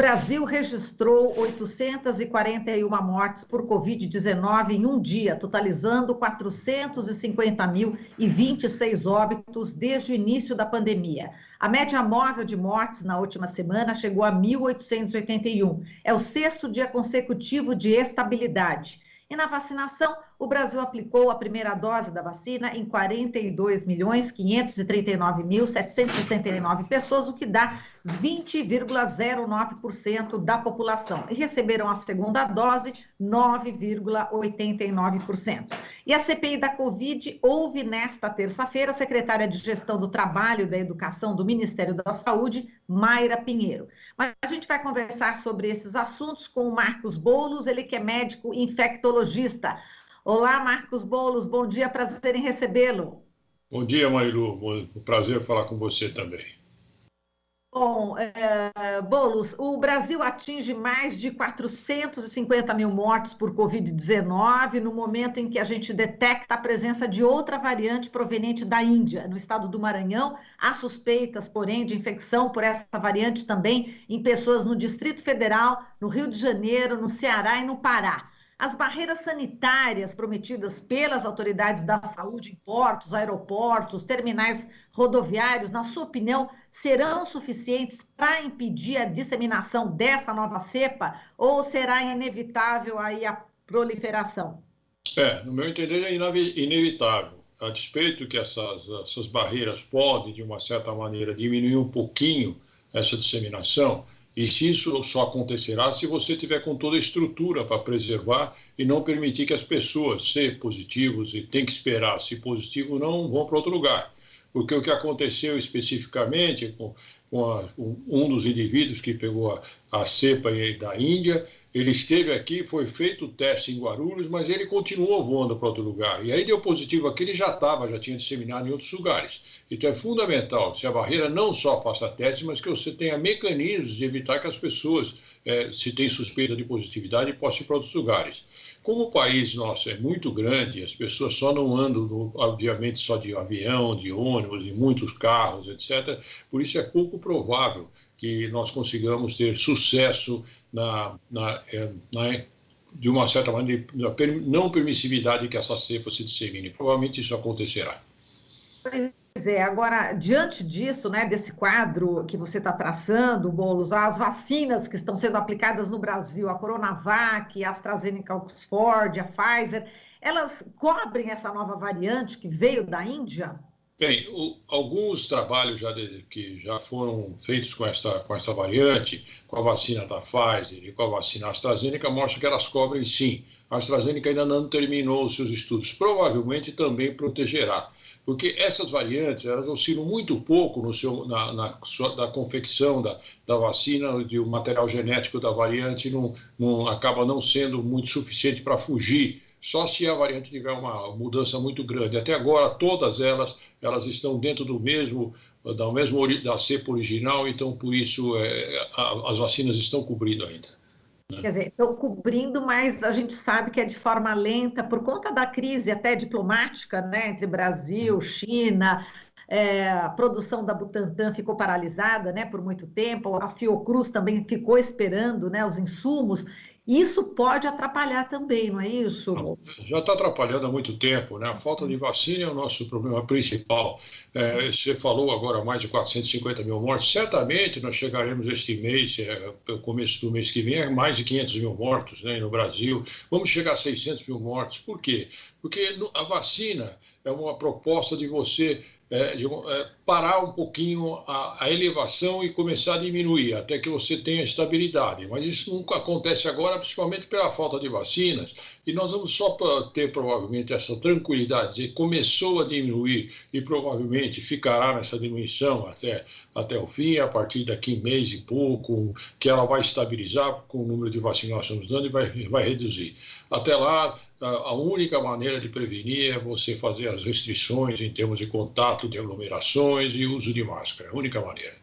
Brasil registrou 841 mortes por Covid-19 em um dia, totalizando 450.026 óbitos desde o início da pandemia. A média móvel de mortes na última semana chegou a 1.881. É o sexto dia consecutivo de estabilidade. E na vacinação, o Brasil aplicou a primeira dose da vacina em 42.539.769 pessoas, o que dá 20,09% da população. E receberam a segunda dose, 9,89%. E a CPI da Covid houve nesta terça-feira a secretária de Gestão do Trabalho e da Educação do Ministério da Saúde, Mayra Pinheiro. Mas a gente vai conversar sobre esses assuntos com o Marcos Boulos, ele que é médico infectologista. Olá, Marcos Boulos, bom dia, prazer em recebê-lo. Bom dia, Mailu, prazer falar com você também. Bom, Boulos, o Brasil atinge mais de 450 mil mortes por Covid-19 no momento em que a gente detecta a presença de outra variante proveniente da Índia. No estado do Maranhão, há suspeitas, porém, de infecção por essa variante também em pessoas no Distrito Federal, no Rio de Janeiro, no Ceará e no Pará. As barreiras sanitárias prometidas pelas autoridades da saúde em portos, aeroportos, terminais rodoviários, na sua opinião, serão suficientes para impedir a disseminação dessa nova cepa ou será inevitável aí a proliferação? No meu entender, é inevitável. A despeito que essas barreiras podem, de uma certa maneira, diminuir um pouquinho essa disseminação, e se isso só acontecerá se você tiver com toda a estrutura para preservar e não permitir que as pessoas, se positivos, e tem que esperar, se positivo, não vão para outro lugar. Porque o que aconteceu especificamente com um dos indivíduos que pegou a cepa da Índia, ele esteve aqui, foi feito o teste em Guarulhos, mas ele continuou voando para outro lugar. E aí deu positivo aqui, ele já tinha disseminado em outros lugares. Então é fundamental, se a barreira não só faça teste, mas que você tenha mecanismos de evitar que as pessoas, se tem suspeita de positividade, possam ir para outros lugares. Como o país nosso é muito grande, as pessoas só não andam, obviamente, só de avião, de ônibus, de muitos carros, etc. Por isso é pouco provável que nós consigamos ter sucesso de uma certa maneira, na não permissividade que essa cepa se dissemine. Provavelmente isso acontecerá. Pois é, agora, diante disso, né, desse quadro que você está traçando, Boulos, as vacinas que estão sendo aplicadas no Brasil, a Coronavac, a AstraZeneca, Oxford, a Pfizer, elas cobrem essa nova variante que veio da Índia? Bem, alguns trabalhos que já foram feitos com essa variante, com a vacina da Pfizer e com a vacina AstraZeneca, mostram que elas cobrem sim. A AstraZeneca ainda não terminou os seus estudos, provavelmente também protegerá. Porque essas variantes, elas oscilam muito pouco na confecção da vacina, de o material genético da variante acaba não sendo muito suficiente para fugir, só se a variante tiver uma mudança muito grande. Até agora, todas elas estão dentro da cepa original, então, por isso, as vacinas estão cobrindo ainda. Quer dizer, estão cobrindo, mas a gente sabe que é de forma lenta, por conta da crise até diplomática, né, entre Brasil, China, a produção da Butantan ficou paralisada, né, por muito tempo, a Fiocruz também ficou esperando, né, os insumos. Isso pode atrapalhar também, não é isso? Já está atrapalhando há muito tempo, né? A falta de vacina é o nosso problema principal. Você falou agora mais de 450 mil mortes. Certamente nós chegaremos este mês, no começo do mês que vem, a mais de 500 mil mortos, né, no Brasil. Vamos chegar a 600 mil mortos. Por quê? Porque a vacina é uma proposta de você parar um pouquinho a elevação e começar a diminuir, até que você tenha estabilidade. Mas isso nunca acontece agora, principalmente pela falta de vacinas, e nós vamos só ter provavelmente essa tranquilidade, dizer, começou a diminuir e provavelmente ficará nessa diminuição até o fim, a partir daqui mês e pouco, que ela vai estabilizar com o número de vacinas que nós estamos dando e vai reduzir. Até lá, a única maneira de prevenir é você fazer as restrições em termos de contato, de aglomerações e uso de máscara. A única maneira.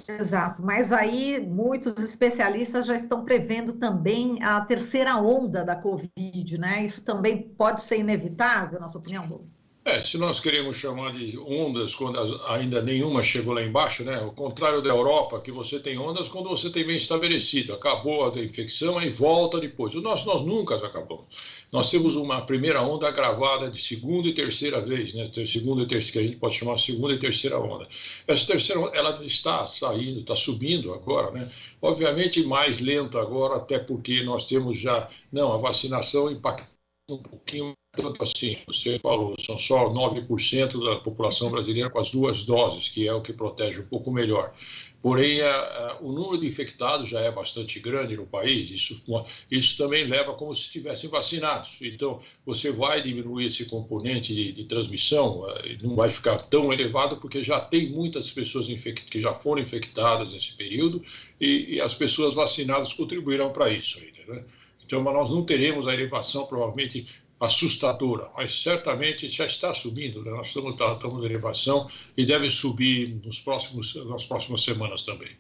Exato, mas aí muitos especialistas já estão prevendo também a terceira onda da Covid, né? Isso também pode ser inevitável, na sua opinião, Douglas? Se nós queremos chamar de ondas quando ainda nenhuma chegou lá embaixo, né? O contrário da Europa, que você tem ondas quando você tem bem estabelecido. Acabou a infecção, aí volta depois. Nós nunca acabamos. Nós temos uma primeira onda agravada de segunda e terceira vez, né? Segunda e terceira, que a gente pode chamar de segunda e terceira onda. Essa terceira onda, ela está saindo, está subindo agora, né? Obviamente mais lenta agora, até porque nós temos já, não, a vacinação impacta um pouquinho. Tanto assim, você falou, são só 9% da população brasileira com as 2 doses, que é o que protege um pouco melhor. Porém, o número de infectados já é bastante grande no país, isso também leva como se estivessem vacinados. Então, você vai diminuir esse componente de transmissão, não vai ficar tão elevado, porque já tem muitas pessoas que já foram infectadas nesse período, e as pessoas vacinadas contribuirão para isso. Né? Então, nós não teremos a elevação, provavelmente, assustadora, mas certamente já está subindo, né? Nós estamos em elevação e deve subir nas próximas semanas também.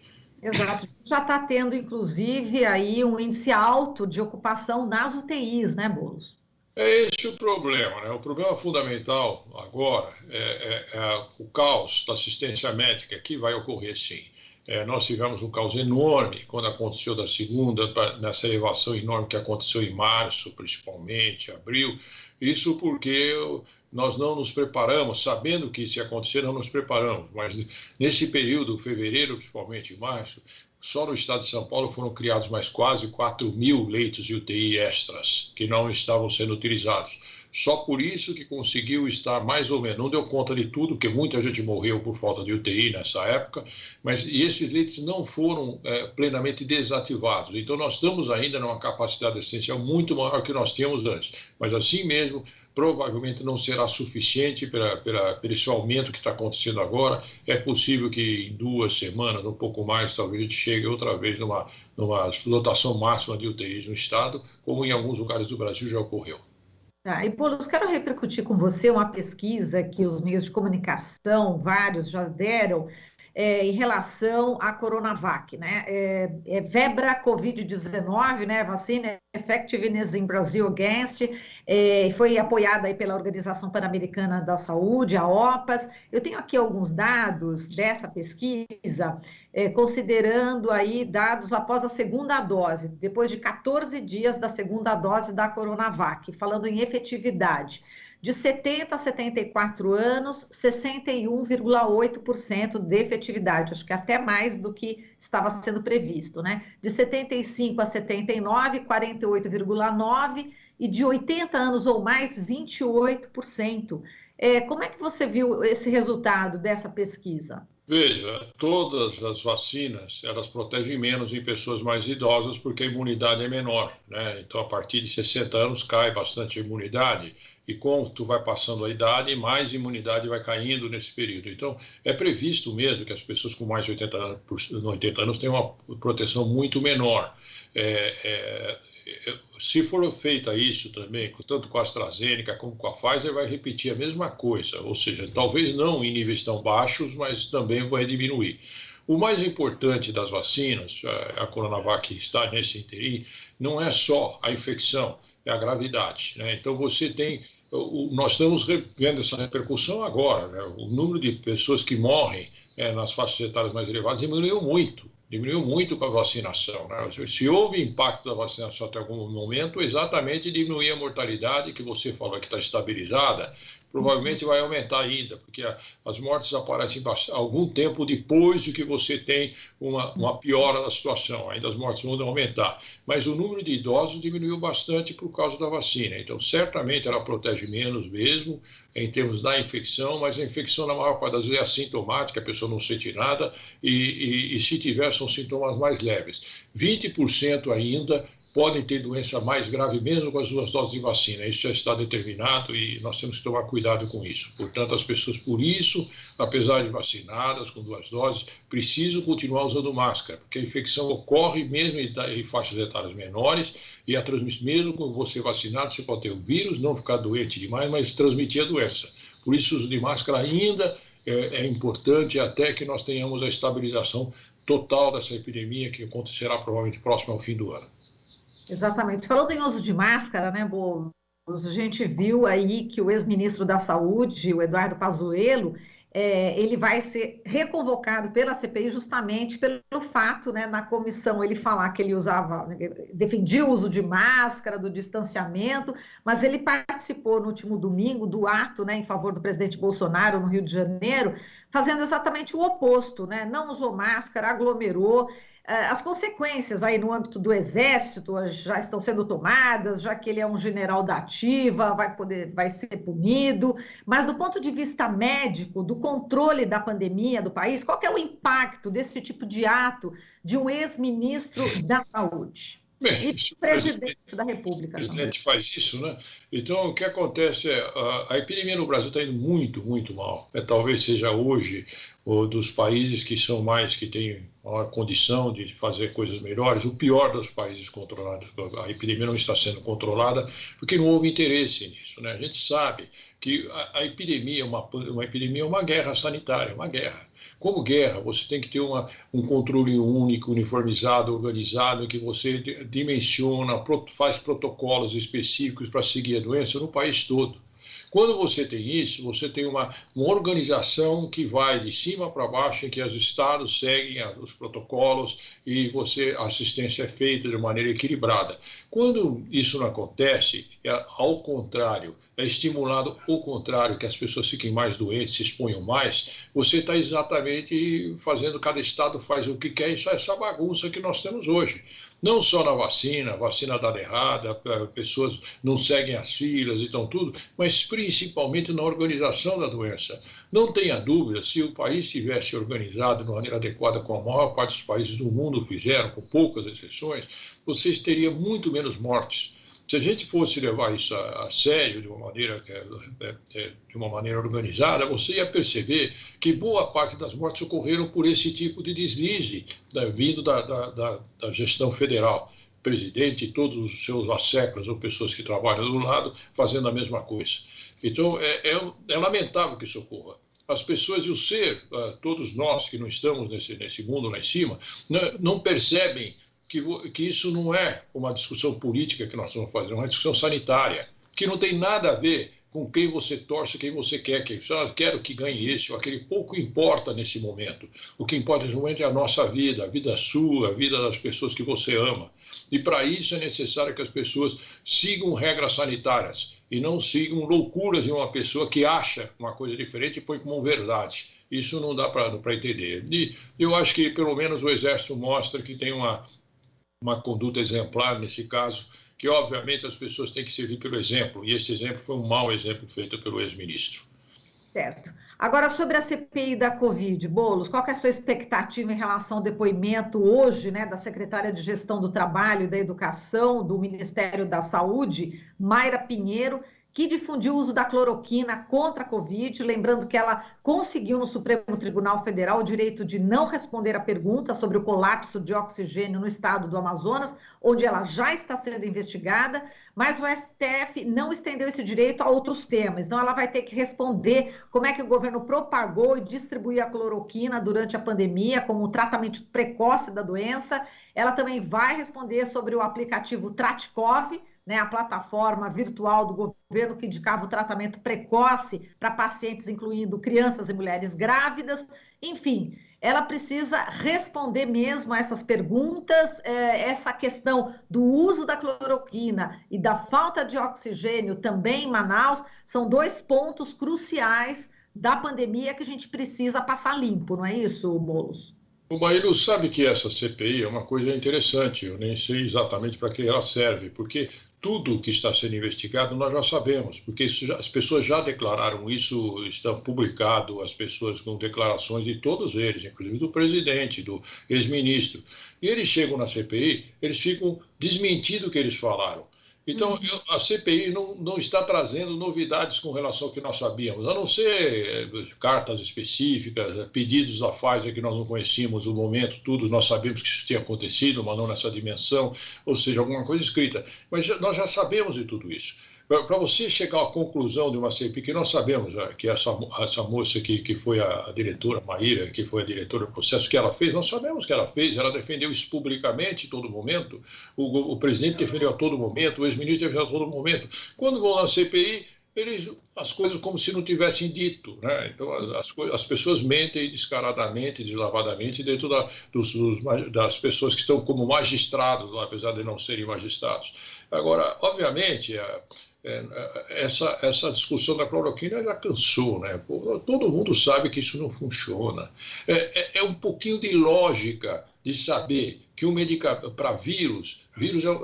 Exato, já está tendo, inclusive, aí um índice alto de ocupação nas UTIs, né, Boulos? É esse o problema, né? O problema fundamental agora é o caos da assistência médica, que vai ocorrer sim. Nós tivemos um caos enorme quando aconteceu da segunda, nessa elevação enorme que aconteceu em março, principalmente, abril. Isso porque nós não nos preparamos, sabendo que isso ia acontecer, não nos preparamos. Mas nesse período, fevereiro, principalmente março, só no estado de São Paulo foram criados mais quase 4.000 leitos de UTI extras, que não estavam sendo utilizados. Só por isso que conseguiu estar mais ou menos, não deu conta de tudo, porque muita gente morreu por falta de UTI nessa época, e esses leitos não foram plenamente desativados. Então, nós estamos ainda numa capacidade assistencial muito maior que nós tínhamos antes. Mas, assim mesmo, provavelmente não será suficiente para esse aumento que está acontecendo agora. É possível que em 2 semanas, um pouco mais, talvez a gente chegue outra vez numa lotação máxima de UTIs no estado, como em alguns lugares do Brasil já ocorreu. E, Boulos, quero repercutir com você uma pesquisa que os meios de comunicação, vários já deram, em relação à Coronavac, né? Vebra Covid-19, né? Vacina Effectiveness in Brazil Against, foi apoiada aí pela Organização Pan-Americana da Saúde, a OPAS. Eu tenho aqui alguns dados dessa pesquisa, considerando aí dados após a segunda dose, depois de 14 dias da segunda dose da Coronavac, falando em efetividade. De 70 a 74 anos, 61,8% de efetividade, acho que até mais do que estava sendo previsto, né? De 75 a 79, 48,9%, e de 80 anos ou mais, 28%. Como é que você viu esse resultado dessa pesquisa? Veja, todas as vacinas, elas protegem menos em pessoas mais idosas porque a imunidade é menor, né? Então, a partir de 60 anos cai bastante a imunidade e como tu vai passando a idade, mais imunidade vai caindo nesse período. Então, é previsto mesmo que as pessoas com mais de 80 anos tenham uma proteção muito menor. Se for feita isso também, tanto com a AstraZeneca como com a Pfizer, vai repetir a mesma coisa, ou seja, talvez não em níveis tão baixos, mas também vai diminuir. O mais importante das vacinas, a Coronavac está nesse interim, não é só a infecção, é a gravidade, né? Então você tem, nós estamos vendo essa repercussão agora, né? O número de pessoas que morrem nas faixas etárias mais elevadas diminuiu muito com a vacinação, né? Se houve impacto da vacinação até algum momento, exatamente diminuir a mortalidade, que você falou que está estabilizada, provavelmente vai aumentar ainda, porque as mortes aparecem algum tempo depois de que você tem uma piora da situação, ainda as mortes vão aumentar. Mas o número de idosos diminuiu bastante por causa da vacina, então certamente ela protege menos mesmo, em termos da infecção, mas a infecção na maior parte das vezes é assintomática, a pessoa não sente nada, e se tiver são sintomas mais leves. 20% ainda podem ter doença mais grave mesmo com as 2 doses de vacina. Isso já está determinado e nós temos que tomar cuidado com isso. Portanto, as pessoas, por isso, apesar de vacinadas com 2 doses, precisam continuar usando máscara, porque a infecção ocorre mesmo em faixas etárias menores e a transmissão, mesmo com você vacinado, você pode ter o vírus, não ficar doente demais, mas transmitir a doença. Por isso, o uso de máscara ainda é importante até que nós tenhamos a estabilização total dessa epidemia, que acontecerá provavelmente próximo ao fim do ano. Exatamente. Falando em uso de máscara, né, Boulos? a gente viu aí que o ex-ministro da Saúde, o Eduardo Pazuello, ele vai ser reconvocado pela CPI justamente pelo fato, né, na comissão ele falar que ele defendia o uso de máscara, do distanciamento, mas ele participou no último domingo do ato, né, em favor do presidente Bolsonaro no Rio de Janeiro, fazendo exatamente o oposto, né, não usou máscara, aglomerou. As consequências aí no âmbito do Exército já estão sendo tomadas, já que ele é um general da ativa, vai ser punido, mas do ponto de vista médico, do controle da pandemia do país, qual que é o impacto desse tipo de ato de um ex-ministro da Saúde? Bem, E do presidente da República. O presidente faz isso, né? Então, o que acontece é a epidemia no Brasil está indo muito, muito mal. Talvez seja hoje dos países que são mais, que têm a condição de fazer coisas melhores, o pior dos países controlados. A epidemia não está sendo controlada porque não houve interesse nisso, né? A gente sabe que a epidemia, uma epidemia é uma guerra sanitária, uma guerra. Como guerra, você tem que ter um controle único, uniformizado, organizado, em que você dimensiona, faz protocolos específicos para seguir a doença no país todo. Quando você tem isso, você tem uma organização que vai de cima para baixo, em que os estados seguem os protocolos e a assistência é feita de maneira equilibrada. Quando isso não acontece, ao contrário, é estimulado o contrário, que as pessoas fiquem mais doentes, se exponham mais, você está exatamente fazendo, cada estado faz o que quer, isso é essa bagunça que nós temos hoje. Não só na vacina, a vacina dada errada, pessoas não seguem as filas e então tudo, mas principalmente na organização da doença. Não tenha dúvida, se o país estivesse organizado de maneira adequada, como a maior parte dos países do mundo fizeram, com poucas exceções, vocês teriam muito menos mortes. Se a gente fosse levar isso a sério, de uma maneira organizada, você ia perceber que boa parte das mortes ocorreram por esse tipo de deslize, vindo da gestão federal. O presidente e todos os seus asseclas ou pessoas que trabalham do lado fazendo a mesma coisa. Então, é lamentável que isso ocorra. As pessoas e o ser, todos nós que não estamos nesse mundo lá em cima, não percebem que isso não é uma discussão política que nós estamos fazendo, é uma discussão sanitária, que não tem nada a ver com quem você torce, quem você quer, quero que ganhe esse ou aquele, pouco importa nesse momento. O que importa nesse momento é a nossa vida, a vida sua, a vida das pessoas que você ama. E para isso é necessário que as pessoas sigam regras sanitárias e não sigam loucuras de uma pessoa que acha uma coisa diferente e põe como verdade. Isso não dá para entender. E eu acho que pelo menos o Exército mostra que tem uma conduta exemplar nesse caso, que obviamente as pessoas têm que servir pelo exemplo, e esse exemplo foi um mau exemplo feito pelo ex-ministro. Certo. Agora, sobre a CPI da Covid, Boulos, qual que é a sua expectativa em relação ao depoimento hoje, né, da secretária de Gestão do Trabalho e da Educação do Ministério da Saúde, Mayra Pinheiro, que difundiu o uso da cloroquina contra a Covid, lembrando que ela conseguiu no Supremo Tribunal Federal o direito de não responder a pergunta sobre o colapso de oxigênio no estado do Amazonas, onde ela já está sendo investigada, mas o STF não estendeu esse direito a outros temas. Então, ela vai ter que responder como é que o governo propagou e distribuiu a cloroquina durante a pandemia, como um tratamento precoce da doença. Ela também vai responder sobre o aplicativo Tratkov, né, a plataforma virtual do governo que indicava o tratamento precoce para pacientes, incluindo crianças e mulheres grávidas. Enfim, ela precisa responder mesmo a essas perguntas. Essa questão do uso da cloroquina e da falta de oxigênio também em Manaus são dois pontos cruciais da pandemia que a gente precisa passar limpo, não é isso, Boulos? O Maíro sabe que essa CPI é uma coisa interessante, eu nem sei exatamente para que ela serve, porque tudo que está sendo investigado nós já sabemos, porque as pessoas já declararam isso, está publicado, as pessoas com declarações de todos eles, inclusive do presidente, do ex-ministro. E eles chegam na CPI, eles ficam desmentindo o que eles falaram. Então, a CPI não está trazendo novidades com relação ao que nós sabíamos, a não ser cartas específicas, pedidos da Pfizer que nós não conhecíamos no momento, tudo, nós sabemos que isso tinha acontecido, mas não nessa dimensão, ou seja, alguma coisa escrita. Mas nós já sabemos de tudo isso. para você chegar à conclusão de uma CPI, que nós sabemos que essa moça que foi a diretora, Maíra, que foi a diretora do processo, que ela fez, nós sabemos que ela fez, ela defendeu isso publicamente em todo momento, o presidente defendeu a todo momento, o ex-ministro defendeu a todo momento. Quando vão na CPI, as coisas como se não tivessem dito, né? Então as pessoas mentem descaradamente, deslavadamente dentro das pessoas que estão como magistrados, apesar de não serem magistrados. Agora, obviamente, essa discussão da cloroquina já cansou, né? Todo mundo sabe que isso não funciona. É um pouquinho de lógica de saber que um medicamento para vírus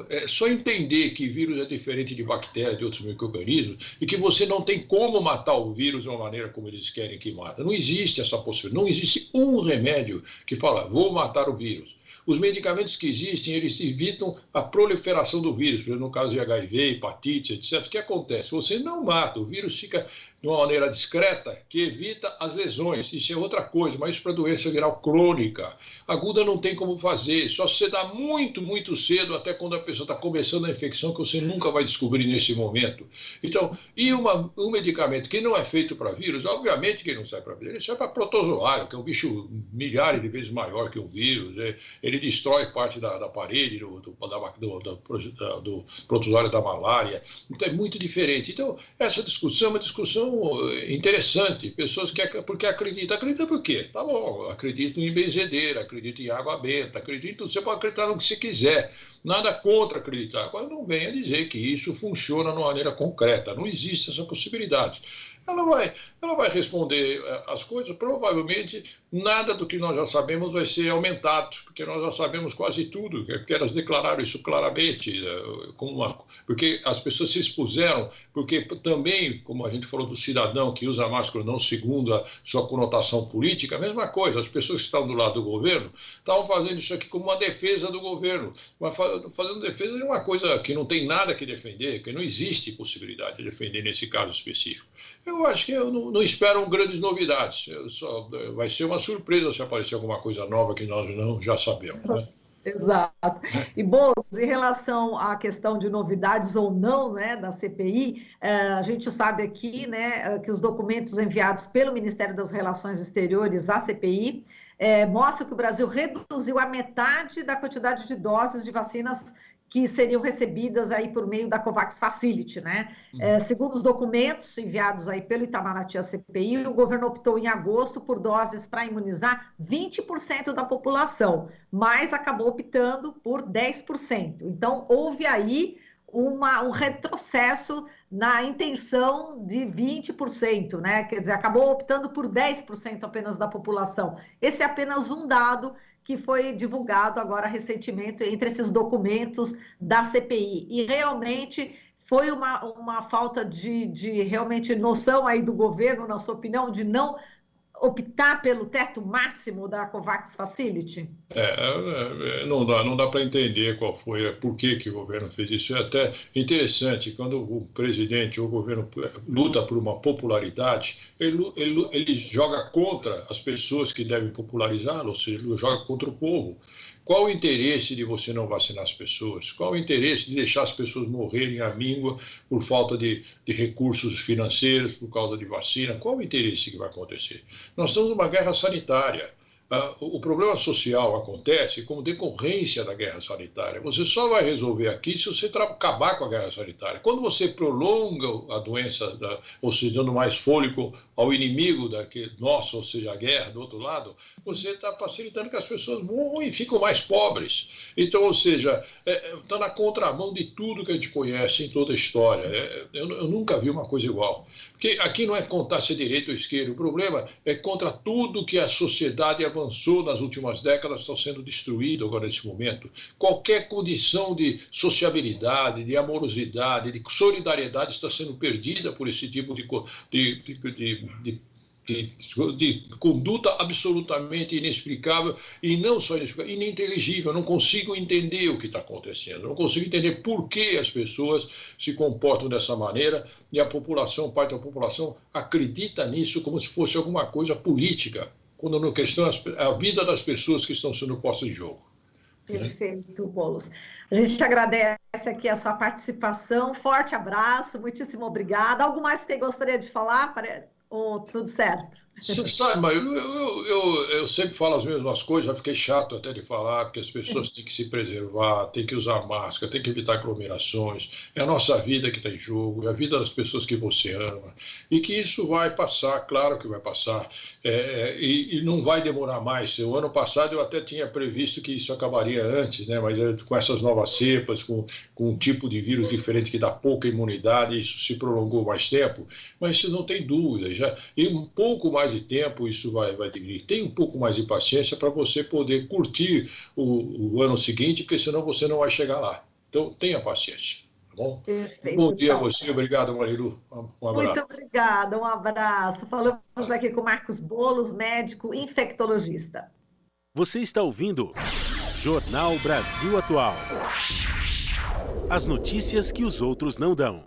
é só entender que vírus é diferente de bactéria, de outros micro-organismos, e que você não tem como matar o vírus de uma maneira como eles querem que mata. Não existe essa possibilidade. Não existe um remédio que fala, vou matar o vírus. Os medicamentos que existem, eles evitam a proliferação do vírus, por exemplo, no caso de HIV, hepatite, etc. O que acontece? Você não mata, o vírus fica de uma maneira discreta que evita as lesões. Isso é outra coisa, mas isso para doença viral crônica. Aguda não tem como fazer, só se você dá muito, muito cedo, até quando a pessoa está começando a infecção, que você nunca vai descobrir nesse momento. Então, um medicamento que não é feito para vírus, obviamente que ele não serve para vírus, ele serve para protozoário, que é um bicho milhares de vezes maior que um vírus, ele destrói parte da parede do protozoário da malária, então é muito diferente. Então, essa discussão é uma discussão interessante, pessoas porque acreditam por quê? Tá bom, acreditam em benzedeira, acreditam em água benta, acreditam, você pode acreditar no que você quiser, nada contra acreditar, agora não venha dizer que isso funciona de uma maneira concreta, não existe essa possibilidade. Ela vai responder as coisas, provavelmente nada do que nós já sabemos vai ser aumentado, porque nós já sabemos quase tudo, porque elas declararam isso claramente, porque as pessoas se expuseram, porque também, como a gente falou do cidadão que usa máscara não segundo a sua conotação política, a mesma coisa, as pessoas que estão do lado do governo estavam fazendo isso aqui como uma defesa do governo, mas fazendo defesa de uma coisa que não tem nada que defender, que não existe possibilidade de defender nesse caso específico. Eu acho que eu não espero grandes novidades. Vai ser uma surpresa se aparecer alguma coisa nova que nós não já sabemos, né? Exato. E, Boulos, em relação à questão de novidades ou não, né, da CPI, a gente sabe aqui, né, que os documentos enviados pelo Ministério das Relações Exteriores à CPI mostram que o Brasil reduziu a metade da quantidade de doses de vacinas que seriam recebidas aí por meio da COVAX Facility, né? Segundo os documentos enviados aí pelo Itamaraty à CPI, o governo optou em agosto por doses para imunizar 20% da população, mas acabou optando por 10%. Então, houve aí um retrocesso na intenção de 20%, né? Quer dizer, acabou optando por 10% apenas da população. Esse é apenas um dado que foi divulgado agora recentemente entre esses documentos da CPI. E realmente foi uma falta de realmente noção aí do governo, na sua opinião, de não optar pelo teto máximo da COVAX Facility? Não dá para entender por que o governo fez isso. É até interessante, quando o presidente ou o governo luta por uma popularidade, ele joga contra as pessoas que devem popularizá-lo, ou seja, ele joga contra o povo. Qual o interesse de você não vacinar as pessoas? Qual o interesse de deixar as pessoas morrerem à míngua por falta de recursos financeiros, por causa de vacina? Qual o interesse que vai acontecer? Nós estamos numa guerra sanitária. O problema social acontece como decorrência da guerra sanitária. Você só vai resolver aqui se você acabar com a guerra sanitária. Quando você prolonga a doença, ou seja, dando mais fôlego ao inimigo nosso, ou seja, a guerra do outro lado, você está facilitando que as pessoas morram e ficam mais pobres. Então, ou seja, está na contramão de tudo que a gente conhece em toda a história. Eu nunca vi uma coisa igual. Porque aqui não é contar se é direita ou esquerda. O problema é contra tudo que a sociedade avançou nas últimas décadas, está sendo destruído agora nesse momento. Qualquer condição de sociabilidade, de amorosidade, de solidariedade está sendo perdida por esse tipo de conduta absolutamente inexplicável, e não só inexplicável, ininteligível. Eu não consigo entender o que está acontecendo, eu não consigo entender por que as pessoas se comportam dessa maneira e a população, parte da população, acredita nisso como se fosse alguma coisa política, quando na questão a vida das pessoas que estão sendo postas em jogo. Perfeito, Boulos. A gente agradece aqui a sua participação. Forte abraço, muitíssimo obrigada. Algo mais que você gostaria de falar? Ou tudo certo? Sabe, mas eu sempre falo as mesmas coisas, já fiquei chato até de falar, porque as pessoas têm que se preservar, têm que usar máscara, têm que evitar aglomerações. É a nossa vida que está em jogo, é a vida das pessoas que você ama. E que isso vai passar, claro que vai passar, e não vai demorar mais. O ano passado eu até tinha previsto que isso acabaria antes, né? Mas com essas novas cepas, com um tipo de vírus diferente que dá pouca imunidade, isso se prolongou mais tempo, mas isso não tem dúvida. E um pouco mais de tempo isso vai diminuir. Tem um pouco mais de paciência para você poder curtir o ano seguinte, porque senão você não vai chegar lá. Então, tenha paciência, tá bom? Perfeito. Bom dia a você, obrigado, Marilu. Um abraço. Muito obrigada, um abraço. Falamos aqui com Marcos Boulos, médico infectologista. Você está ouvindo Jornal Brasil Atual. As notícias que os outros não dão.